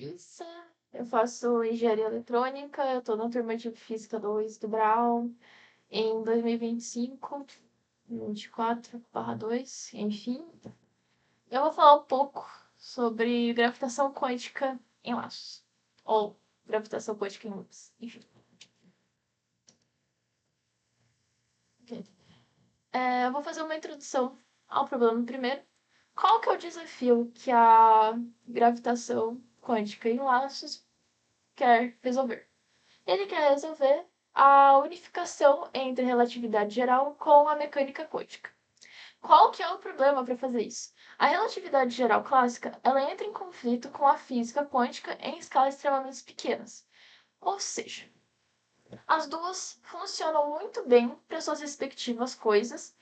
Larissa, eu faço engenharia eletrônica, eu tô na turma de Física 2 do Brown, em 2025, 24/2, enfim. Eu vou falar um pouco sobre gravitação quântica em laços, ou gravitação quântica em loops, enfim. Ok. Eu vou fazer uma introdução ao problema primeiro. Qual que é o desafio que a gravitação quântica em laços quer resolver? Ele quer resolver a unificação entre a relatividade geral com a mecânica quântica. Qual que é o problema para fazer isso? A relatividade geral clássica, ela entra em conflito com a física quântica em escalas extremamente pequenas. Ou seja, as duas funcionam muito bem para suas respectivas coisas,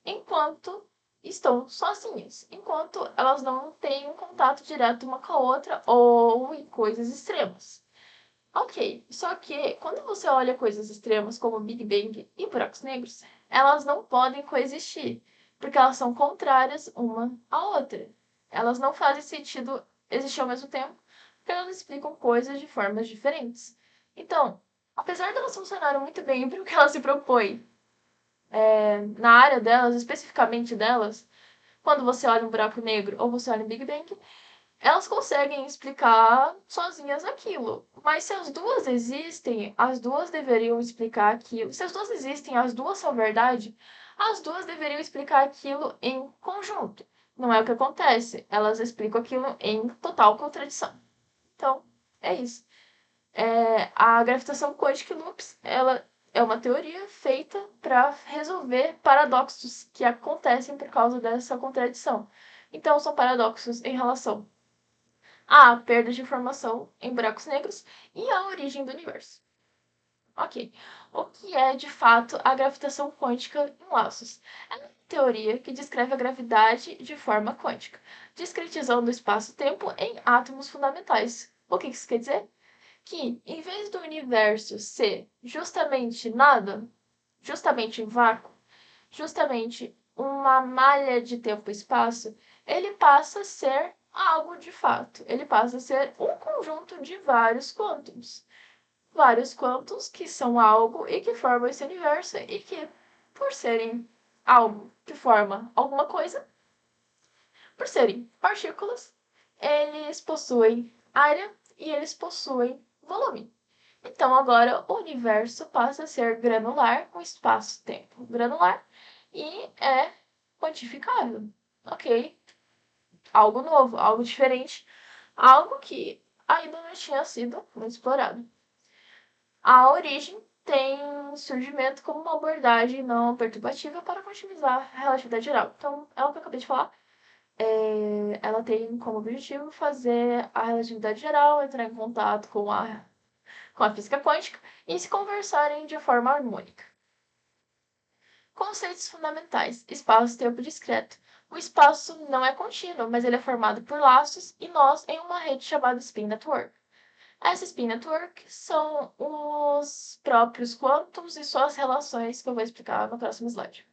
enquanto estão sozinhas, enquanto elas não têm um contato direto uma com a outra ou em coisas extremas. Ok, só que quando você olha coisas extremas como Big Bang e buracos negros, elas não podem coexistir, porque elas são contrárias uma à outra. Elas não fazem sentido existir ao mesmo tempo, porque elas explicam coisas de formas diferentes. Então, apesar de elas funcionarem muito bem para o que elas se propõem, na área delas, especificamente delas, quando você olha um buraco negro ou você olha um Big Bang, elas conseguem explicar sozinhas aquilo. Mas se as duas existem, as duas deveriam explicar aquilo. Se as duas existem, as duas são verdade, as duas deveriam explicar aquilo em conjunto. Não é o que acontece. Elas explicam aquilo em total contradição. Então, é isso. A gravitação quântica loops, ela é uma teoria feita para resolver paradoxos que acontecem por causa dessa contradição. Então, são paradoxos em relação à perda de informação em buracos negros e à origem do universo. Ok. O que é, de fato, a gravitação quântica em laços? É uma teoria que descreve a gravidade de forma quântica, discretizando o espaço-tempo em átomos fundamentais. O que isso quer dizer? Que, em vez do universo ser justamente nada, justamente um vácuo, justamente uma malha de tempo e espaço, ele passa a ser algo de fato. Ele passa a ser um conjunto de vários quântons. Vários quântons que são algo e que formam esse universo e que, por serem algo que forma alguma coisa, por serem partículas, eles possuem área e eles possuem volume. Então agora o universo passa a ser granular, um espaço-tempo granular, e é quantificável. Ok, algo novo, algo diferente, algo que ainda não tinha sido muito explorado. A origem tem surgimento como uma abordagem não perturbativa para quantificar a relatividade geral. Então, é o que eu acabei de falar. Ela tem como objetivo fazer a relatividade geral entrar em contato com a física quântica e se conversarem de forma harmônica. Conceitos fundamentais: espaço-tempo discreto. O espaço não é contínuo, mas ele é formado por laços e nós em uma rede chamada spin network. Essa spin network são os próprios quântons e suas relações que eu vou explicar no próximo slide.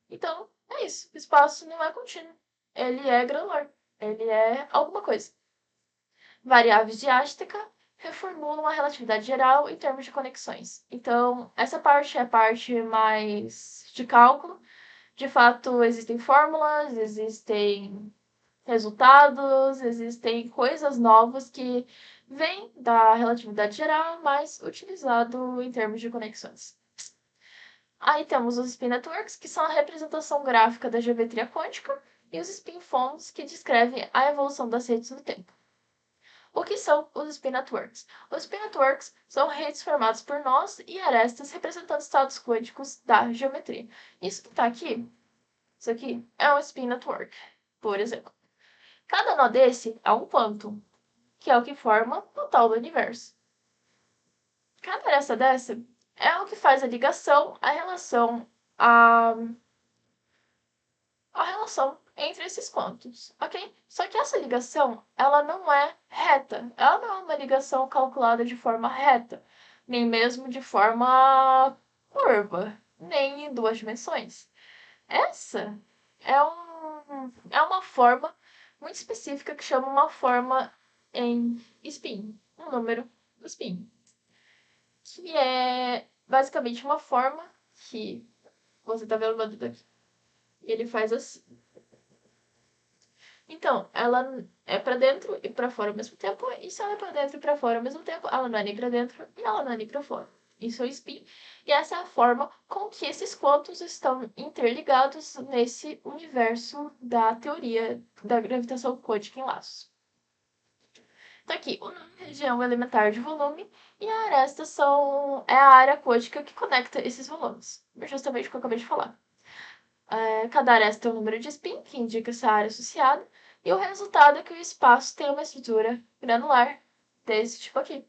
Então, é isso. O espaço não é contínuo. Ele é granular. Ele é alguma coisa. Variáveis de Einstein reformulam a relatividade geral em termos de conexões. Então, essa parte é a parte mais de cálculo. De fato, existem fórmulas, existem resultados, existem coisas novas que vêm da relatividade geral, mas utilizado em termos de conexões. Aí temos os spin networks, que são a representação gráfica da geometria quântica, e os spin phones, que descrevem a evolução das redes no tempo. O que são os spin networks? Os spin networks são redes formadas por nós e arestas representando estados quânticos da geometria. Isso que está aqui, isso aqui, é um spin network, por exemplo. Cada nó desse é um quantum, que é o que forma o tal do universo. Cada aresta dessa é o que faz a ligação, a, a relação entre esses quantos, ok? Só que essa ligação, ela não é reta. Ela não é uma ligação calculada de forma reta, nem mesmo de forma curva, nem em duas dimensões. Essa é uma forma muito específica que chama uma forma em spin, um número do spin, que é basicamente uma forma que você tá vendo o daqui. Ele faz assim. Então, ela é para dentro e para fora ao mesmo tempo, e se ela é para dentro e para fora ao mesmo tempo, ela não é nem para dentro e ela não é nem para fora. Isso é o spin. E essa é a forma com que esses quantos estão interligados nesse universo da teoria da gravitação quântica em laços. Então aqui, o nome é região elementar de volume e a aresta é a área quântica que conecta esses volumes. Justamente o que eu acabei de falar. Cada aresta tem um número de spin, que indica essa área associada, e o resultado é que o espaço tem uma estrutura granular desse tipo aqui,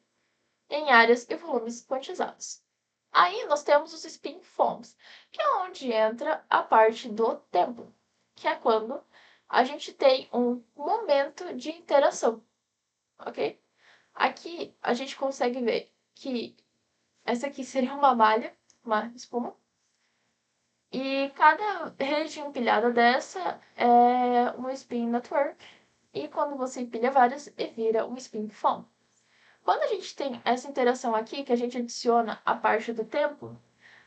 em áreas e volumes quantizados. Aí nós temos os spin forms, que é onde entra a parte do tempo, que é quando a gente tem um momento de interação, ok? Aqui a gente consegue ver que essa aqui seria uma malha, uma espuma, e cada rede empilhada dessa é um spin network. E quando você empilha várias, vira um spin foam. Quando a gente tem essa interação aqui, que a gente adiciona a parte do tempo,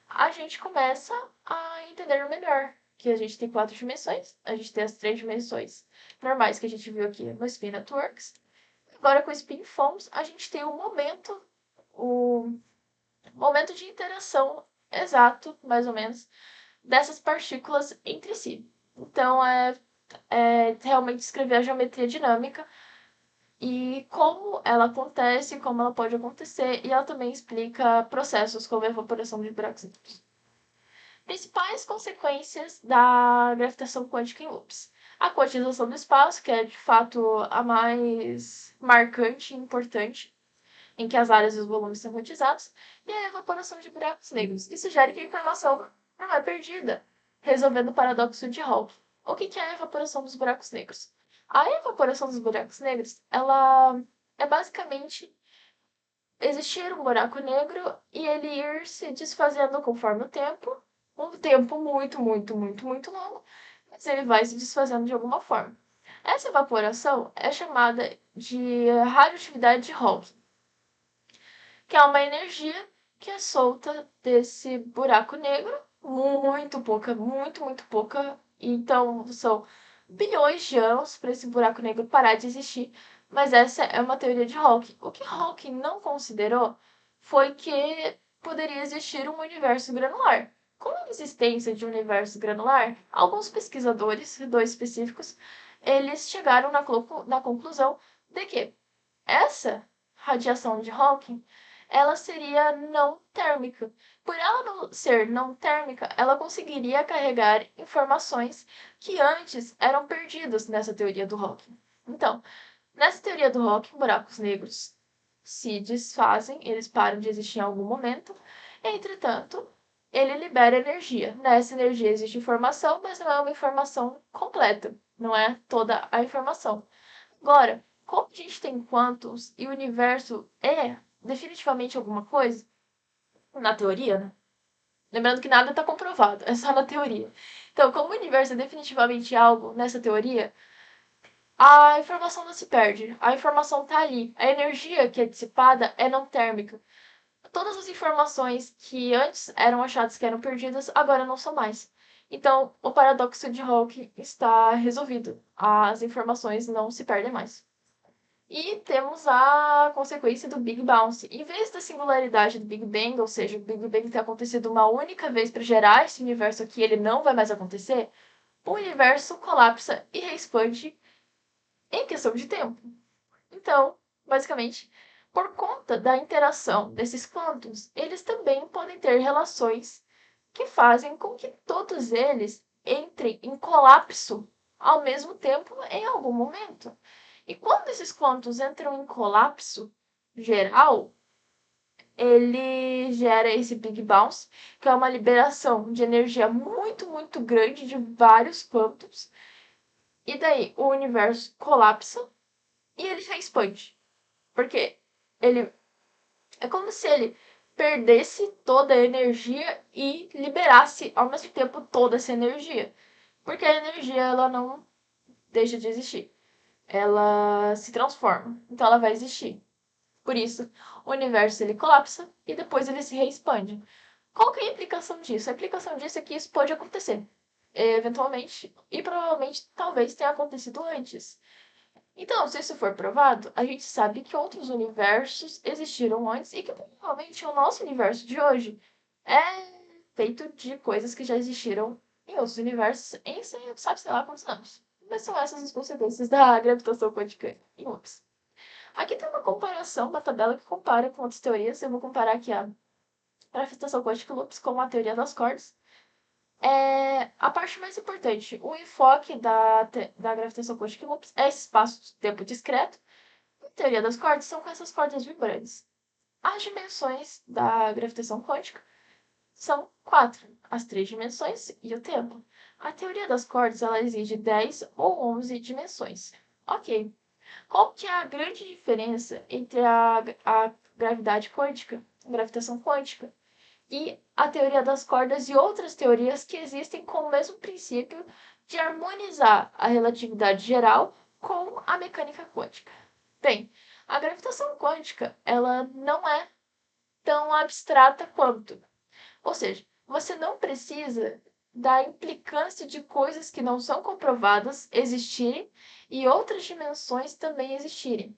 a gente começa a entender melhor que a gente tem 4 dimensões. A gente tem as 3 dimensões normais que a gente viu aqui no Spin Networks. Agora com o Spin Foams, a gente tem o momento de interação exato, mais ou menos, dessas partículas entre si. Então, é realmente escrever a geometria dinâmica e como ela acontece, como ela pode acontecer, e ela também explica processos como a evaporação de buracos negros. Principais consequências da gravitação quântica em loops. A quantização do espaço, que é de fato a mais marcante e importante, em que as áreas e os volumes são quantizados, e a evaporação de buracos negros, que sugere que a informação não é perdida, resolvendo o paradoxo de Hawking. O que é a evaporação dos buracos negros? A evaporação dos buracos negros, ela é basicamente existir um buraco negro e ele ir se desfazendo conforme o tempo, um tempo muito, muito, muito, muito longo, mas ele vai se desfazendo de alguma forma. Essa evaporação é chamada de radioatividade de Hawking, que é uma energia que é solta desse buraco negro, muito pouca, muito, muito pouca. Então, são bilhões de anos para esse buraco negro parar de existir. Mas essa é uma teoria de Hawking. O que Hawking não considerou foi que poderia existir um universo granular. Com a existência de um universo granular, alguns pesquisadores, dois específicos, eles chegaram na conclusão de que essa radiação de Hawking ela seria não térmica. Por ela não ser não térmica, ela conseguiria carregar informações que antes eram perdidas nessa teoria do Hawking. Então, nessa teoria do Hawking, buracos negros se desfazem, eles param de existir em algum momento. Entretanto, ele libera energia. Nessa energia existe informação, mas não é uma informação completa, não é toda a informação. Agora, como a gente tem quantos e o universo é definitivamente alguma coisa, na teoria, né? Lembrando que nada está comprovado, é só na teoria. Então, como o universo é definitivamente algo nessa teoria, a informação não se perde. A informação está ali. A energia que é dissipada é não térmica. Todas as informações que antes eram achadas que eram perdidas, agora não são mais. Então, o paradoxo de Hawking está resolvido. As informações não se perdem mais. E temos a consequência do Big Bounce. Em vez da singularidade do Big Bang, ou seja, o Big Bang ter acontecido uma única vez para gerar esse universo aqui, ele não vai mais acontecer, o universo colapsa e reexpande em questão de tempo. Então, basicamente, por conta da interação desses quântons, eles também podem ter relações que fazem com que todos eles entrem em colapso ao mesmo tempo em algum momento. E quando esses quântons entram em colapso geral, ele gera esse Big Bounce, que é uma liberação de energia muito, muito grande de vários quântons. E daí o universo colapsa e ele se expande. Porque ele é como se ele perdesse toda a energia e liberasse ao mesmo tempo toda essa energia. Porque a energia ela não deixa de existir. ela se transforma. Então ela vai existir. Por isso, o universo ele colapsa e depois ele se reexpande. Qual que é a implicação disso? A implicação disso é que isso pode acontecer, eventualmente, e provavelmente talvez tenha acontecido antes. Então, se isso for provado, a gente sabe que outros universos existiram antes e que provavelmente o nosso universo de hoje é feito de coisas que já existiram em outros universos em, sabe, sei lá quantos anos. Mas são essas as consequências da gravitação quântica em loops. Aqui tem uma comparação, uma tabela que compara com outras teorias. Eu vou comparar aqui a gravitação quântica em loops com a teoria das cordas. A parte mais importante, o enfoque da gravitação quântica em loops é esse espaço-tempo discreto. A teoria das cordas são com essas cordas vibrantes. As dimensões da gravitação quântica são 4, as 3 dimensões e o tempo. A teoria das cordas ela exige 10 ou 11 dimensões. Ok. Qual que é a grande diferença entre a gravidade quântica, a gravitação quântica, e a teoria das cordas e outras teorias que existem com o mesmo princípio de harmonizar a relatividade geral com a mecânica quântica? Bem, a gravitação quântica ela não é tão abstrata quanto. Ou seja, você não precisa da implicância de coisas que não são comprovadas existirem e outras dimensões também existirem.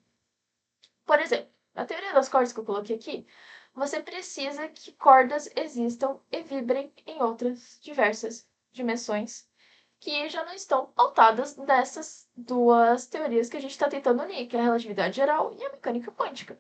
Por exemplo, na teoria das cordas que eu coloquei aqui, você precisa que cordas existam e vibrem em outras diversas dimensões que já não estão pautadas nessas duas teorias que a gente está tentando unir, que é a relatividade geral e a mecânica quântica.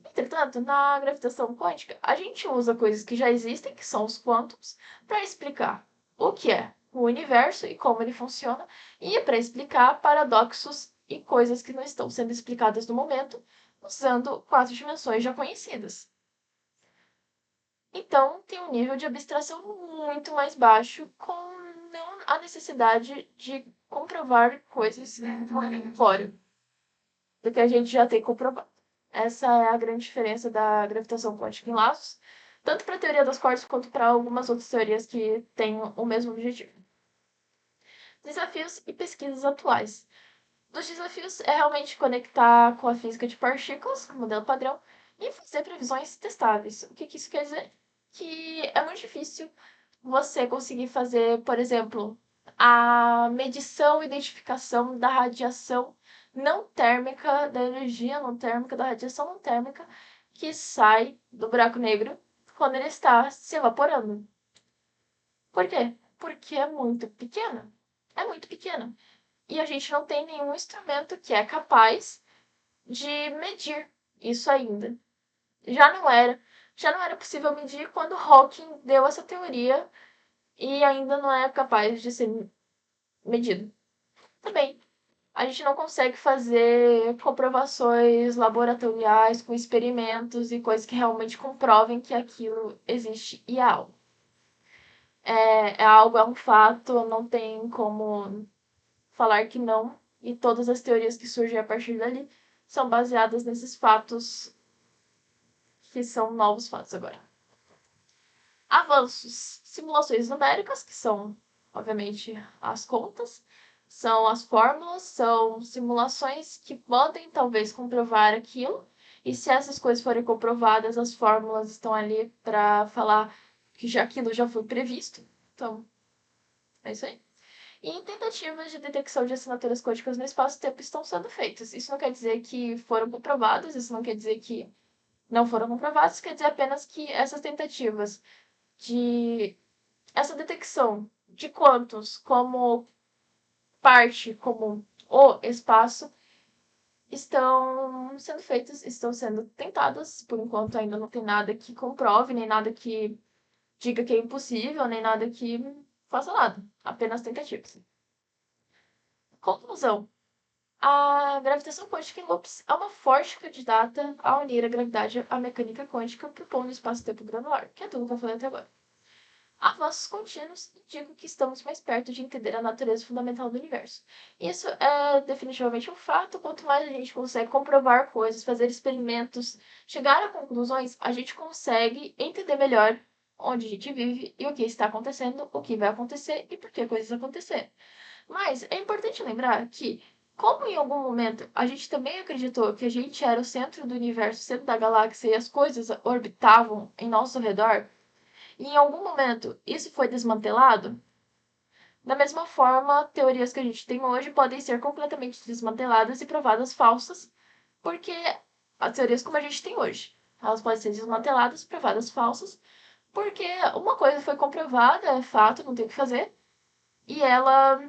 Entretanto, na gravitação quântica, a gente usa coisas que já existem, que são os quântons, para explicar o que é o universo e como ele funciona, e para explicar paradoxos e coisas que não estão sendo explicadas no momento, usando 4 dimensões já conhecidas. Então, tem um nível de abstração muito mais baixo, com não a necessidade de comprovar coisas fora do que a gente já tem comprovado. Essa é a grande diferença da gravitação quântica em laços, tanto para a teoria das cordas quanto para algumas outras teorias que têm o mesmo objetivo. Desafios e pesquisas atuais. Dos desafios é realmente conectar com a física de partículas, modelo padrão, e fazer previsões testáveis. O que isso quer dizer? Que é muito difícil você conseguir fazer, por exemplo, a medição e identificação da radiação não térmica, da energia não térmica, da radiação não térmica que sai do buraco negro quando ele está se evaporando. Por quê? Porque é muito pequena. É muito pequena. E a gente não tem nenhum instrumento que é capaz de medir isso ainda. Já não era, já não era possível medir quando Hawking deu essa teoria e ainda não é capaz de ser medido. Também, a gente não consegue fazer comprovações laboratoriais com experimentos e coisas que realmente comprovem que aquilo existe e é algo. É algo, é um fato, não tem como falar que não, e todas as teorias que surgem a partir dali são baseadas nesses fatos que são novos fatos agora. Avanços. Simulações numéricas, que são, obviamente, as contas, são as fórmulas, são simulações que podem, talvez, comprovar aquilo, e se essas coisas forem comprovadas, as fórmulas estão ali para falar que já aquilo já foi previsto. Então, é isso aí. E tentativas de detecção de assinaturas quânticas no espaço-tempo estão sendo feitas. Isso não quer dizer que foram comprovadas, isso não quer dizer que não foram comprovadas, quer dizer apenas que essas tentativas de essa detecção de quantos como parte, como o espaço, estão sendo feitas, estão sendo tentadas. Por enquanto ainda não tem nada que comprove, nem nada que diga que é impossível, nem nada que faça nada. Apenas tentativas. Conclusão. A gravitação quântica em loops é uma forte candidata a unir a gravidade à mecânica quântica propondo o espaço-tempo granular, que é tudo que eu falei até agora. Avanços contínuos indicam que estamos mais perto de entender a natureza fundamental do universo. Isso é definitivamente um fato. Quanto mais a gente consegue comprovar coisas, fazer experimentos, chegar a conclusões, a gente consegue entender melhor onde a gente vive e o que está acontecendo, o que vai acontecer e por que coisas aconteceram. Mas é importante lembrar que Como em algum momento a gente também acreditou que a gente era o centro do universo, o centro da galáxia e as coisas orbitavam em nosso redor, e em algum momento isso foi desmantelado, da mesma forma, teorias que a gente tem hoje podem ser completamente desmanteladas e provadas falsas, porque as teorias como a gente tem hoje, elas podem ser desmanteladas, provadas falsas, porque uma coisa foi comprovada, é fato, não tem o que fazer, e ela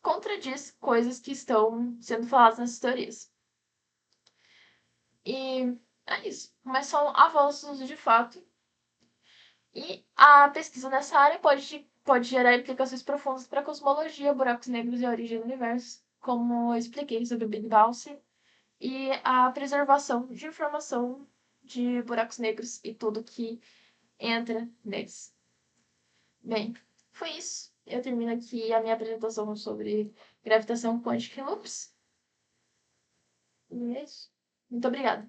contradiz coisas que estão sendo faladas nessas teorias. E é isso. Mas são avanços de fato. E a pesquisa nessa área pode gerar implicações profundas para a cosmologia, buracos negros e a origem do universo, como eu expliquei sobre o Big Bounce, e a preservação de informação de buracos negros e tudo que entra neles. Bem, foi isso. Eu termino aqui a minha apresentação sobre gravitação quântica em loops. E é isso. Muito obrigada.